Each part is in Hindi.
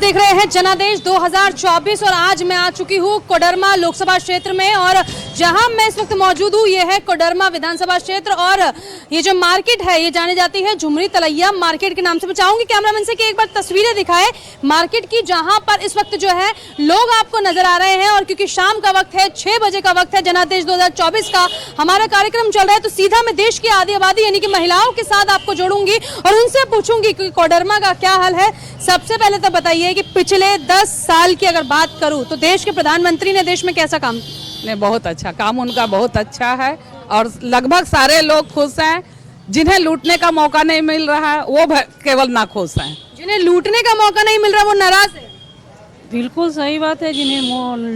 देख रहे हैं जनादेश 2024 और आज मैं आ चुकी हूँ कोडरमा लोकसभा क्षेत्र में और जहां मैं इस वक्त मौजूद हूँ ये है कोडरमा विधानसभा क्षेत्र और ये जो मार्केट है ये जानी जाती है झुमरी तलैया मार्केट के नाम से। मैं चाहूंगी कैमरामैन से कि एक बार तस्वीरें दिखाए मार्केट की जहां पर इस वक्त जो है लोग आपको नजर आ रहे हैं और क्योंकि शाम का वक्त है 6 बजे का वक्त है जनादेश 2024 का हमारा कार्यक्रम चल रहा है तो सीधा मैं देश की आधी आबादी यानी कि महिलाओं के साथ आपको जोड़ूंगी और उनसे पूछूंगी कि कोडरमा का क्या हाल है। सबसे पहले तो बताइए कि पिछले 10 साल की अगर बात करूं तो देश के प्रधानमंत्री ने देश में कैसा काम ने बहुत अच्छा काम उनका बहुत अच्छा है और लगभग सारे लोग खुश हैं। जिन्हें लूटने का मौका नहीं मिल रहा है वो केवल नाखुश हैं। जिन्हें लूटने का मौका नहीं मिल रहा वो नाराज है। बिल्कुल सही बात है, जिन्हें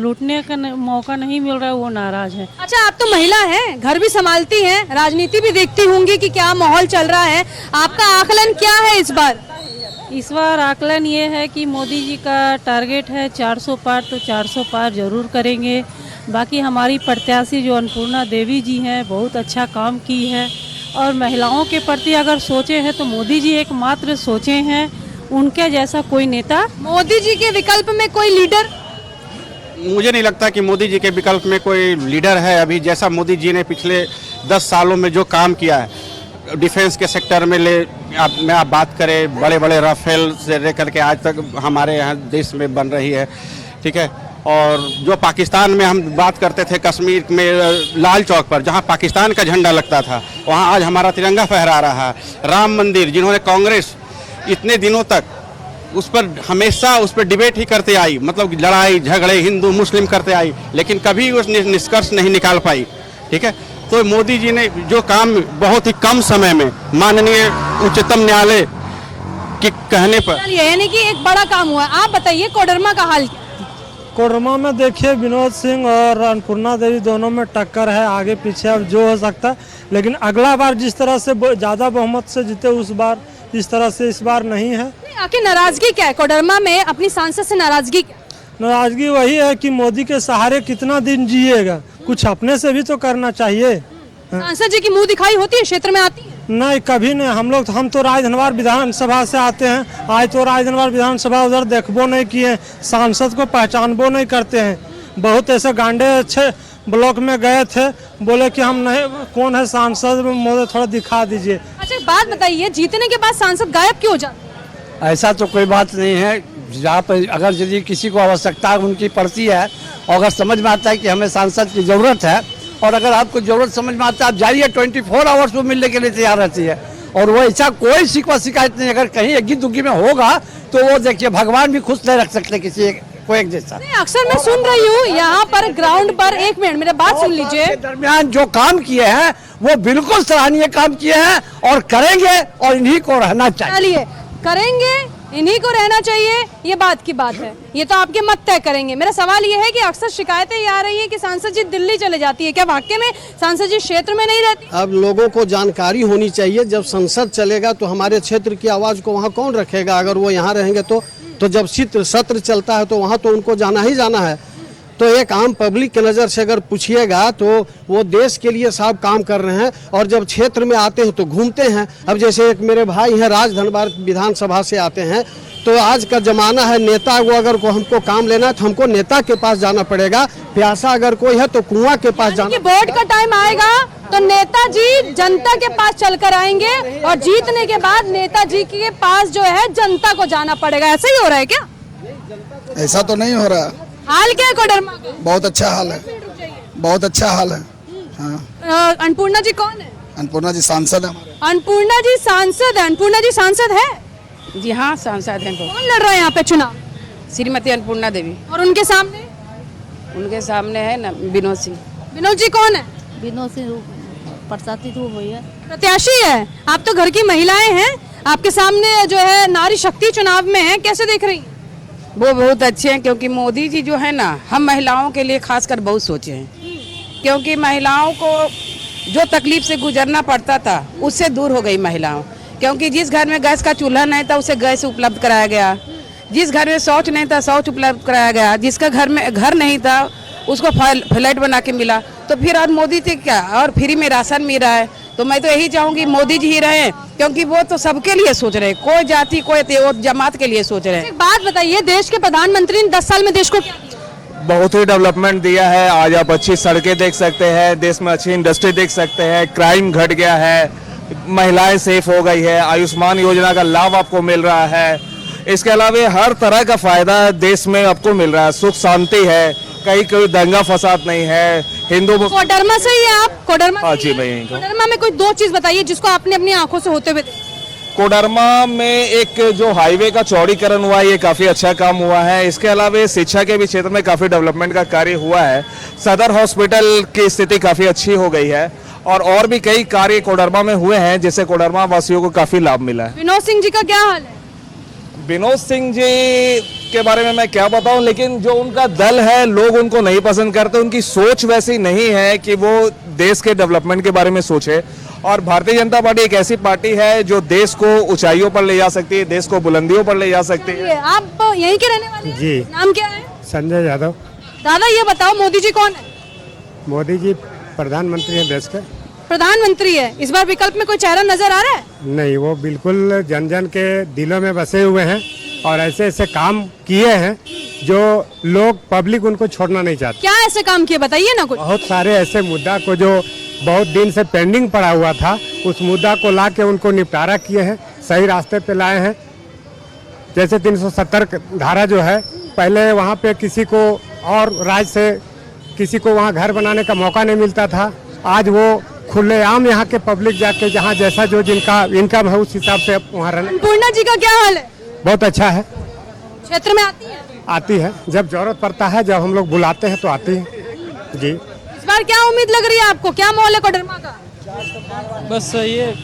लूटने का मौका नहीं मिल रहा है वो नाराज है। अच्छा, आप तो महिला हैं, घर भी संभालती हैं, राजनीति भी देखती होंगी कि क्या माहौल चल रहा है, आपका आकलन क्या है इस बार? इस बार आकलन ये है कि मोदी जी का टारगेट है 400 पार, तो 400 पार जरूर करेंगे। बाकी हमारी प्रत्याशी जो अन्नपूर्णा देवी जी हैं बहुत अच्छा काम की है और महिलाओं के प्रति अगर सोचे हैं तो मोदी जी एकमात्र सोचे हैं, उनके जैसा कोई नेता। मोदी जी के विकल्प में कोई लीडर? मुझे नहीं लगता कि मोदी जी के विकल्प में कोई लीडर है अभी। जैसा मोदी जी ने पिछले 10 सालों में जो काम किया है डिफेंस के सेक्टर में में आप बात करें, बड़े बड़े राफेल से लेकर के आज तक हमारे यहाँ देश में बन रही है, ठीक है। और जो पाकिस्तान में हम बात करते थे कश्मीर में लाल चौक पर जहाँ पाकिस्तान का झंडा लगता था वहाँ आज हमारा तिरंगा फहरा रहा है। राम मंदिर जिन्होंने कांग्रेस इतने दिनों तक उस पर हमेशा उस पर डिबेट ही करते आई, मतलब लड़ाई झगड़े हिंदू मुस्लिम करते आई, लेकिन कभी उस निष्कर्ष नहीं निकाल पाई, ठीक है। तो मोदी जी ने जो काम बहुत ही कम समय में माननीय उच्चतम न्यायालय के कहने पर यानी कि एक बड़ा काम हुआ। आप बताइए कोडरमा का हाल क्या? कोडरमा में देखिए विनोद सिंह और अन्नपूर्णा देवी दोनों में टक्कर है, आगे पीछे अब जो हो सकता है, लेकिन अगला बार जिस तरह से ज़्यादा बहुमत से जीते उस बार इस तरह से इस बार नहीं है। आखिर नाराजगी क्या है कोडरमा में? अपनी सांसद से नाराजगी क्या? नाराजगी वही है कि मोदी के सहारे कितना दिन जिएगा, कुछ अपने से भी तो करना चाहिए। सांसद जी की मुंह दिखाई होती है, क्षेत्र में आती है? नहीं, कभी नहीं। हम तो राजधनवार विधानसभा से आते हैं, आज तो राजधनवार विधानसभा उधर देखबो नहीं किए, सांसद को पहचानबो नहीं करते हैं। बहुत ऐसे गांडे अच्छे ब्लॉक में गए थे, बोले कि हम नहीं, कौन है सांसद, मुझे थोड़ा दिखा दीजिए। अच्छा बात बताइए, जीतने के बाद सांसद गायब क्यों हो जाते? ऐसा तो कोई बात नहीं है। जहाँ पर अगर यदि किसी को आवश्यकता उनकी पड़ती है और अगर समझ में आता है कि हमें सांसद की ज़रूरत है और अगर आपको ज़रूरत समझ में आता है आप जाइए, 24 आवर्स वो मिलने के लिए तैयार रहती है और वो ऐसा कोई शिकायत नहीं। अगर कहीं अग्गी दुग्गी में होगा तो वो देखिए भगवान भी खुश नहीं रख सकते किसी को एक जैसा। अक्सर मैं सुन रही हूँ यहाँ पर ग्राउंड पर, एक मिनट मेरा बात सुन लीजिए, दरमियान जो काम किए हैं वो बिल्कुल सराहनीय काम किए हैं और करेंगे और इन्हीं को रहना चाहिए। करेंगे इन्हीं को रहना चाहिए, ये बात की बात है, ये तो आपके मत तय करेंगे। मेरा सवाल ये है कि अक्सर शिकायतें ये आ रही है कि सांसद जी दिल्ली चले जाती है, क्या वाकई में सांसद जी क्षेत्र में नहीं रहती? अब लोगों को जानकारी होनी चाहिए, जब संसद चलेगा तो हमारे क्षेत्र की आवाज को वहाँ कौन रखेगा? अगर वो यहाँ रहेंगे तो जब सत्र चलता है तो वहाँ तो उनको जाना ही जाना है। तो एक आम पब्लिक के नज़र से अगर पूछिएगा तो वो देश के लिए साहब काम कर रहे हैं और जब क्षेत्र में आते हैं तो घूमते हैं। अब जैसे एक मेरे भाई हैं राजधनवार विधानसभा से आते हैं, तो आज का जमाना है नेता को अगर हमको काम लेना है तो हमको नेता के पास जाना पड़ेगा, प्यासा अगर कोई है तो कुआं के पास जाना। वोट का टाइम आएगा तो नेताजी जनता के पास चलकर आएंगे और जीतने के बाद नेताजी के पास जो है जनता को जाना पड़ेगा। ऐसा ही हो रहा है क्या? ऐसा तो नहीं हो रहा। हाल क्या है कोडरमा का? बहुत अच्छा हाल है, बहुत अच्छा हाल है। हाँ। अन्नपूर्णा जी कौन है? अन्नपूर्णा जी सांसद है। अन्नपूर्णा जी सांसद है? अन्नपूर्णा जी सांसद है? जी हाँ, सांसद हैं। कौन लड़ रहा है यहाँ पे चुनाव? श्रीमती अन्नपूर्णा देवी। और उनके सामने? उनके सामने है ना विनोद सिंह। विनोद जी कौन है? विनोद सिंह प्रत्याशी तो भैया प्रत्याशी है। आप तो घर की महिलाएं हैं, आपके सामने जो है नारी शक्ति चुनाव में है, कैसे देख रही हैं? वो बहुत अच्छे हैं क्योंकि मोदी जी जो है ना हम महिलाओं के लिए खासकर बहुत सोचे हैं, क्योंकि महिलाओं को जो तकलीफ से गुजरना पड़ता था उससे दूर हो गई महिलाओं। क्योंकि जिस घर में गैस का चूल्हा नहीं था उसे गैस उपलब्ध कराया गया, जिस घर में शौच नहीं था शौच उपलब्ध कराया गया, जिसका घर में घर नहीं था उसको फ्लैट बना के मिला। तो फिर आज मोदी जी क्या और फ्री में राशन मिल रहा है, तो मैं तो यही चाहूंगी मोदी जी ही रहे, क्योंकि वो तो सबके लिए सोच रहे हैं, कोई जाति कोई जमात के लिए सोच रहे हैं। एक बात बताइए, देश के प्रधानमंत्री ने 10 साल में देश को क्या दिया? बहुत ही डेवलपमेंट दिया है। आज आप अच्छी सड़कें देख सकते हैं, देश में अच्छी इंडस्ट्री देख सकते हैं, क्राइम घट गया है, महिलाएं सेफ हो गई है, आयुष्मान योजना का लाभ आपको मिल रहा है। इसके अलावा हर तरह का फायदा देश में आपको मिल रहा है, सुख शांति है, कहीं कोई दंगा फसाद नहीं है। हिंदू कोडरमा से ही है आप? कोडरमा हाँ से जी, ही है? मैं यहीं का हूँ। कोडरमा में कोई 2 चीज बताइए जिसको आपने अपनी आंखों से होते हुए देखा। कोडरमा में एक जो हाईवे का चौड़ीकरण हुआ है, ये काफी अच्छा काम हुआ है। इसके अलावा शिक्षा के भी क्षेत्र में काफी डेवलपमेंट का कार्य हुआ है। सदर हॉस्पिटल की स्थिति काफी अच्छी हो गई है और भी कई कार्य कोडरमा में हुए हैं, जिससे कोडरमा वासियों को काफी लाभ मिला है। विनोद सिंह जी का क्या हाल है? विनोद सिंह जी के बारे में मैं क्या बताऊं, लेकिन जो उनका दल है लोग उनको नहीं पसंद करते। उनकी सोच वैसी नहीं है कि वो देश के डेवलपमेंट के बारे में सोचे। और भारतीय जनता पार्टी एक ऐसी पार्टी है जो देश को ऊंचाइयों पर ले जा सकती है, देश को बुलंदियों पर ले जा सकती है। आप यहीं के रहने वाले हैं? जी। नाम क्या है? संजय यादव। दादा ये बताओ, मोदी जी कौन है? मोदी जी प्रधानमंत्री हैं देश के। प्रधानमंत्री है। इस बार विकल्प में कोई चेहरा नजर आ रहा है? नहीं, वो बिल्कुल जन जन के दिलों में बसे हुए हैं और ऐसे ऐसे काम किए हैं जो लोग पब्लिक उनको छोड़ना नहीं चाहती। क्या ऐसे काम किए बताइए ना कुछ। बहुत सारे ऐसे मुद्दा को जो बहुत दिन से पेंडिंग पड़ा हुआ था, उस मुद्दा को ला के उनको निपटारा किए हैं, सही रास्ते पे लाए हैं। जैसे 370 धारा जो है, पहले वहाँ पे किसी को और राज्य से किसी को वहाँ घर बनाने का मौका नहीं मिलता था। आज वो खुलेआम यहाँ के पब्लिक जाके जहाँ जैसा जो जिनका इनकम है उस हिसाब से वहाँ रहने। अन्नपूर्णा जी का क्या हाल है? बहुत अच्छा है। क्षेत्र में आती है? आती है, जब जरूरत पड़ता है, जब हम लोग बुलाते हैं तो आती है जी। इस बार क्या उम्मीद लग रही है आपको? क्या माहौल है कोडरमा का? बस ये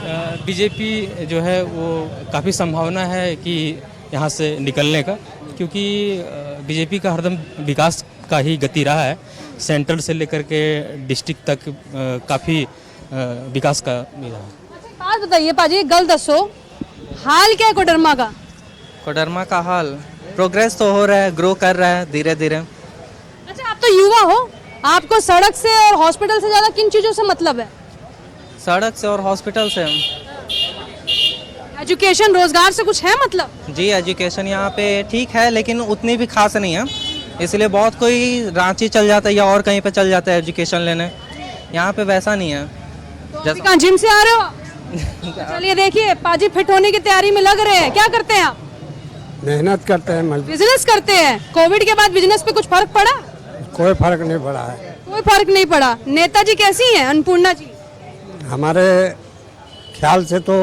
बीजेपी जो है वो काफ़ी संभावना है कि यहाँ से निकलने का, क्योंकि बीजेपी का हरदम विकास का ही गति रहा है। सेंट्रल से लेकर के डिस्ट्रिक्ट तक काफ़ी विकास का मिला है। बात बताइए पाजी, गल दसो हाल क्या है कोडरमा का? कोडरमा का हाल प्रोग्रेस तो हो रहा है, ग्रो कर रहा है धीरे धीरे। अच्छा, आप तो युवा हो, आपको सड़क से और हॉस्पिटल से ज्यादा किन चीजों से मतलब है? सड़क से और हॉस्पिटल से। एजुकेशन, रोजगार से कुछ है मतलब? जी, एजुकेशन यहाँ पे ठीक है, लेकिन उतनी भी खास नहीं है, इसलिए बहुत कोई रांची चल जाता है या और कहीं पे चल जाता है एजुकेशन लेने। यहाँ पे वैसा नहीं है। तो कहाँ जिम से आ रहे हो? चलिए देखिए, पाजी फिट होने की तैयारी में लग रहे हैं। क्या करते हैं आप? मेहनत करते हैं, बिजनेस करते हैं। कोविड के बाद बिजनेस पे कुछ फर्क पड़ा? कोई फर्क नहीं पड़ा है। कोई फर्क नहीं पड़ा। नेताजी कैसी हैं? अन्नपूर्णा जी हमारे ख्याल से तो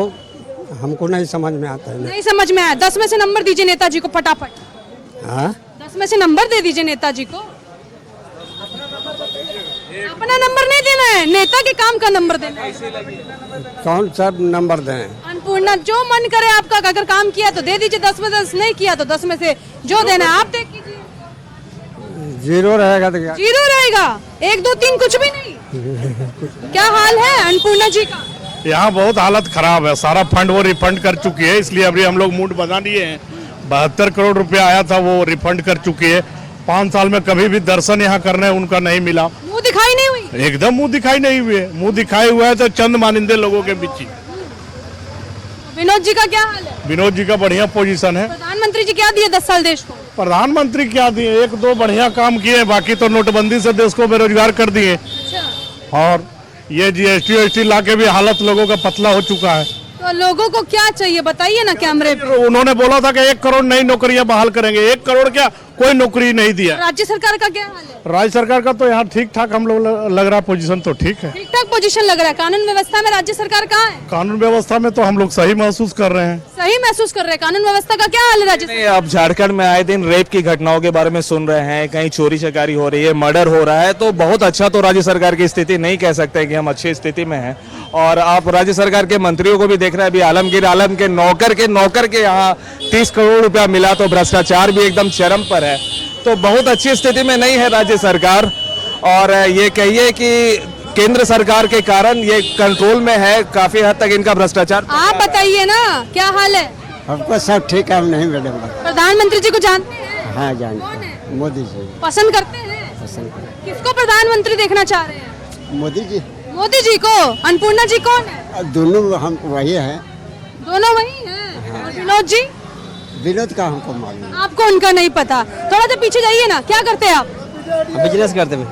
हमको नहीं समझ में आता है। नहीं समझ में आया। 10 में से नंबर दीजिए नेताजी को फटाफट। हाँ? 10 में से नंबर दे दीजिए नेताजी को। अपना नंबर नहीं देना है, नेता के काम का नंबर देना है। कौन सा नंबर दें? अन्नपूर्णा, जो मन करे आपका। अगर काम किया तो दे दीजिए 10 में 10, नहीं किया तो 10 में से जो देना है आप तय कीजिए। 0 रहेगा तो क्या? 0 रहेगा। 1 2 3 कुछ भी नहीं। क्या हाल है अन्नपूर्णा जी का? यहाँ बहुत हालत खराब है। सारा फंड वो रिफंड कर चुकी है, इसलिए अभी हम लोग मूड बना लिए हैं। 72 करोड़ रुपया आया था, वो रिफंड कर चुकी है। 5 साल में कभी भी दर्शन यहाँ करने उनका नहीं मिला। मुंह दिखाई नहीं हुई? एकदम मुंह दिखाई नहीं हुए। मुंह दिखाई हुआ है तो चंद मानिंदे लोगों के बीच ही। विनोद जी का क्या हाल है? विनोद जी का बढ़िया पोजीशन है। प्रधानमंत्री जी क्या दिए 10 साल देश को? प्रधानमंत्री क्या दिए? 1-2 बढ़िया काम किए, बाकी तो नोटबंदी से देश को बेरोजगार कर दिए। और ये GST ला के भी हालत लोगों का पतला हो चुका है। तो लोगों को क्या चाहिए बताइए ना कैमरे पे। उन्होंने बोला था कि 1 करोड़ नई नौकरियां बहाल करेंगे। 1 करोड़ क्या, कोई नौकरी नहीं दिया। राज्य सरकार का क्या हाल है? राज्य सरकार का तो यहाँ ठीक ठाक हम लोग लग रहा पोजीशन तो ठीक है। ठीक ठाक पोजीशन लग रहा है। कानून व्यवस्था में राज्य सरकार कहाँ है? कानून व्यवस्था में तो हम लोग सही महसूस कर रहे हैं। सही महसूस कर रहे हैं। कानून व्यवस्था का क्या हाल है राज्य सरकार? अब झारखंड में आए दिन रेप की घटनाओं के बारे में सुन रहे हैं, कहीं चोरी चकारी हो रही है, मर्डर हो रहा है, तो बहुत अच्छा तो राज्य सरकार की स्थिति नहीं कह सकते कि हम अच्छी स्थिति में हैं। और आप राज्य सरकार के मंत्रियों को भी देख रहे हैं, अभी आलमगीर आलम के नौकर के यहाँ 30 करोड़ रुपया मिला, तो भ्रष्टाचार भी एकदम चरम पर है। तो बहुत अच्छी स्थिति में नहीं है राज्य सरकार। और ये कहिए कि केंद्र सरकार के कारण ये कंट्रोल में है काफी हद तक इनका भ्रष्टाचार। आप बताइए ना क्या हाल है? हमको सब ठीक है, हम नहीं मैडम। प्रधानमंत्री जी को जानते हैं? हाँ जानते हैं। मोदी जी पसंद करते हैं? पसंद करते किसको प्रधानमंत्री देखना चाह रहे हैं? मोदी जी। मोदी जी को? अन्नपूर्णा जी कौन है? दोनों हम वही है। दोनों वही हैं। और विनोद जी? विनोद का हमको मालूम। आपको उनका नहीं पता। थोड़ा सा पीछे जाइए ना, क्या करते हैं आप? बिजनेस करते हैं,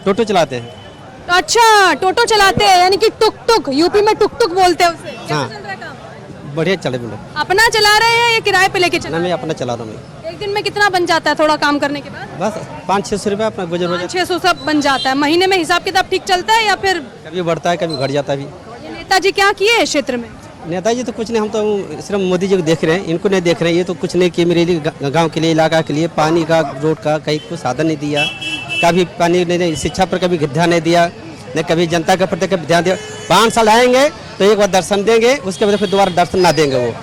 टोटो चलाते हैं। अच्छा, टोटो चलाते हैं, यानी कि टुक टुक, यूपी में टुक टुक बोलते हैं उसे। कैसा चल रहा है काम? बढ़िया चले बोले। अपना चला रहे हैं या किराए पे लेके चला? ना मैं अपना चला रहा हूँ। एक दिन में कितना बन जाता है थोड़ा काम करने के बाद? बस 500-600 रुपये अपना गुजर हो जाता 600 सब बन जाता है। महीने में हिसाब किताब ठीक चलता है या फिर? है। कभी बढ़ता है कभी घट जाता है भी। ये नेताजी क्या किए है क्षेत्र में? नेताजी तो कुछ नहीं, हम तो सिर्फ मोदी जी को देख रहे हैं, इनको नहीं देख रहे हैं। ये तो कुछ नहीं किए मेरे लिए, गांव के लिए, इलाका के लिए, पानी का, रोड का कहीं कुछ साधन नहीं दिया, कभी पानी नहीं, शिक्षा पर कभी ध्यान नहीं दिया, न कभी जनता के प्रति कभी ध्यान दिया। 5 साल आएंगे तो एक बार दर्शन देंगे, उसके बाद फिर दोबारा दर्शन ना देंगे वो।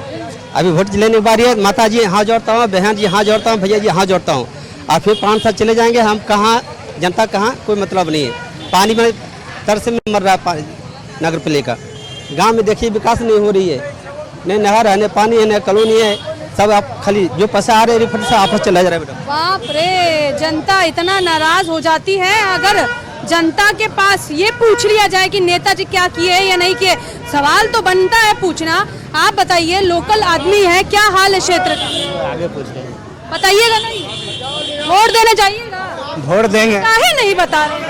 अभी वोट लेने की बारी है, माता जी यहाँ जोड़ता हूँ, बहन जी यहाँ जोड़ता हूँ, भैया जी यहाँ जोड़ता हूँ। और फिर 5 साल चले जाएंगे, हम कहाँ, जनता कहाँ, कोई मतलब नहीं है। पानी में तरस में मर रहा है नगर पालिका का। गाँव में देखिए विकास नहीं हो रही है, न नहर है, न पानी है, न कॉलोनी है, सब आप खाली जो पैसा आ रहे हैं रिफंड से आपस चला जा रहा है। बेटा बाप रे, जनता इतना नाराज हो जाती है। अगर जनता के पास ये पूछ लिया जाए कि नेताजी क्या किए या नहीं किए, सवाल तो बनता है पूछना। आप बताइए, लोकल आदमी है, क्या हाल है क्षेत्र का? आगे पूछ रहे हैं, बताइएगा नहीं? वोट देने जाइएगा? वोट देंगे। काहे नहीं बता रहे?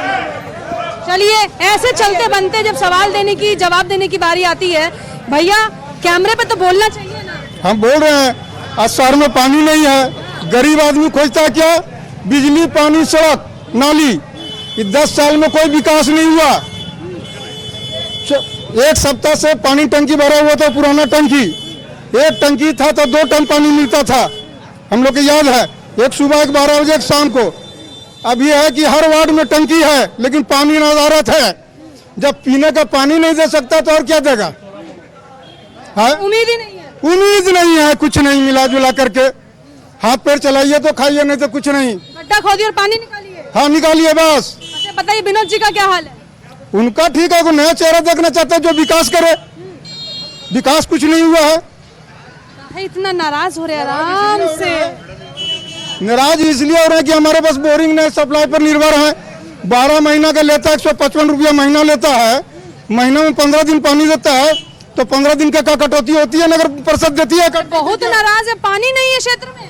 चलिए, ऐसे चलते बनते जब सवाल देने की, जवाब देने की बारी आती है, भैया कैमरे पे तो बोलना चाहिए ना। हम बोल रहे हैं, आज शहर में पानी नहीं है, गरीब आदमी खोजता क्या? बिजली, पानी, सड़क, नाली। 10 साल में कोई विकास नहीं हुआ। एक सप्ताह से पानी टंकी भरा हुआ था, पुराना टंकी। एक टंकी था तो 2 टन पानी मिलता था, हम लोग को याद है। एक सुबह, एक 12 बजे, एक शाम को। अब यह है कि हर वार्ड में टंकी है लेकिन पानी नदारत है। जब पीने का पानी नहीं दे सकता तो और क्या देगा? उम्मीद ही नहीं है। उम्मीद नहीं है, कुछ नहीं मिला जुला करके। हाथ पैर चलाइए तो खाइए, नहीं तो कुछ नहीं। गड्ढा खोदिए और पानी निकालिए। हाँ, निकालिए बस। अच्छा बताइए, विनोद जी का क्या हाल है? उनका ठीक है, कोई नया चेहरा देखना चाहते हैं जो विकास करे। विकास कुछ नहीं हुआ है। इतना नाराज हो रहे हैं? आराम से। नाराज इसलिए हो रहे हैं कि हमारे पास बोरिंग नहीं, सप्लाई पर निर्भर है। 12 महीना का लेता है, 155 रुपया महीना लेता है। महीना में 15 दिन पानी देता है, तो 15 दिन का कटौती होती है, नगर परिषद देती है। बहुत नाराज है, पानी नहीं है क्षेत्र में।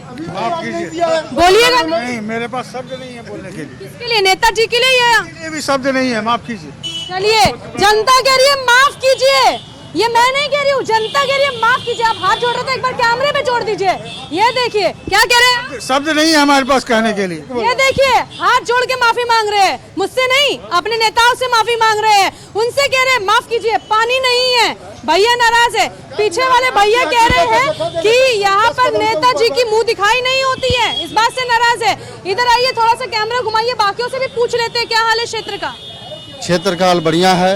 बोलिएगा। नहीं, मेरे पास शब्द नहीं है बोलने के लिए। किसके लिए? नेताजी के लिए या? भी शब्द नहीं है, माफ कीजिए। चलिए, जनता कह रही है माफ कीजिए, ये मैं नहीं कह रही हूँ, जनता कह रही है माफ कीजिए। आप हाथ जोड़ रहे थे, एक बार कैमरे पे जोड़ दीजिए। ये देखिए क्या कह रहे हैं। शब्द नहीं है हमारे पास कहने के लिए। ये देखिए, हाथ जोड़ के माफी मांग रहे हैं, मुझसे नहीं, अपने नेताओं से माफी मांग रहे हैं। उनसे कह रहे हैं माफ कीजिए, पानी नहीं है। भैया नाराज है। पीछे वाले भैया कह रहे हैं कि यहाँ पर नेताजी की मुंह दिखाई नहीं होती है, इस बात से नाराज है। इधर आइए, थोड़ा सा कैमरा घुमाइए, बाकियों से भी पूछ लेते हैं क्या हाल है क्षेत्र का। क्षेत्र का हाल बढ़िया है।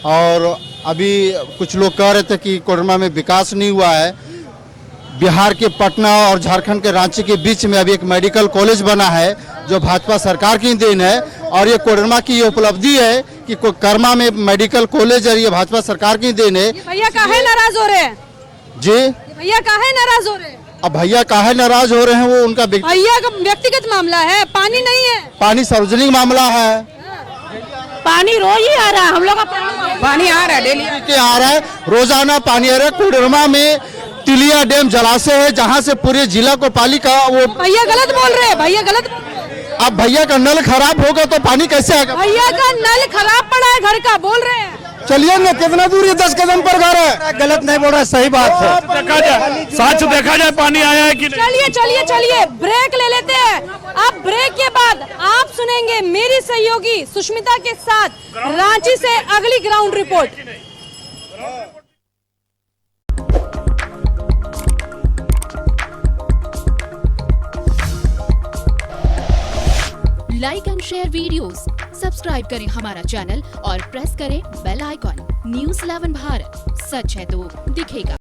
और अभी कुछ लोग कह रहे थे कि कोडरमा में विकास नहीं हुआ है। बिहार के पटना और झारखंड के रांची के बीच में अभी एक मेडिकल कॉलेज बना है, जो भाजपा सरकार की देन है। और ये कोडरमा की ये उपलब्धि है कि कोडरमा में मेडिकल कॉलेज है, ये भाजपा सरकार की देन है। भैया काहे नाराज हो रहे हैं? जी भैया काहे नाराज हो रहे हैं? अब भैया काहे नाराज हो रहे हैं, वो उनका भैया का व्यक्तिगत मामला है, पानी नहीं है। पानी सार्वजनिक मामला है। पानी रोज ही आ रहा है, हम लोग का पानी आ रहा है, डेली आ रहा है, रोजाना पानी आ रहा है। कोडरमा में तिलिया डैम जलाशय है, जहां से पूरे जिला को पालिका वो। भैया गलत बोल रहे हैं, भैया गलत बोल रहे हैं। अब भैया का नल खराब होगा तो पानी कैसे आएगा? भैया का नल खराब पड़ा है घर का, बोल रहे हैं। चलिए ना, कितना दूर है? 10 कदम पर घर है। गलत नहीं बोल रहा, सही बात है। देखा जाए, सच देखा जाए पानी आया है कि नहीं। चलिए चलिए चलिए, ब्रेक ले लेते हैं। अब ब्रेक के बाद आप सुनेंगे मेरी सहयोगी सुष्मिता के साथ रांची से अगली ground report. Like and share videos, subscribe करें हमारा चैनल और प्रेस करें बेल आइकॉन। News 11 भारत, सच है तो दिखेगा।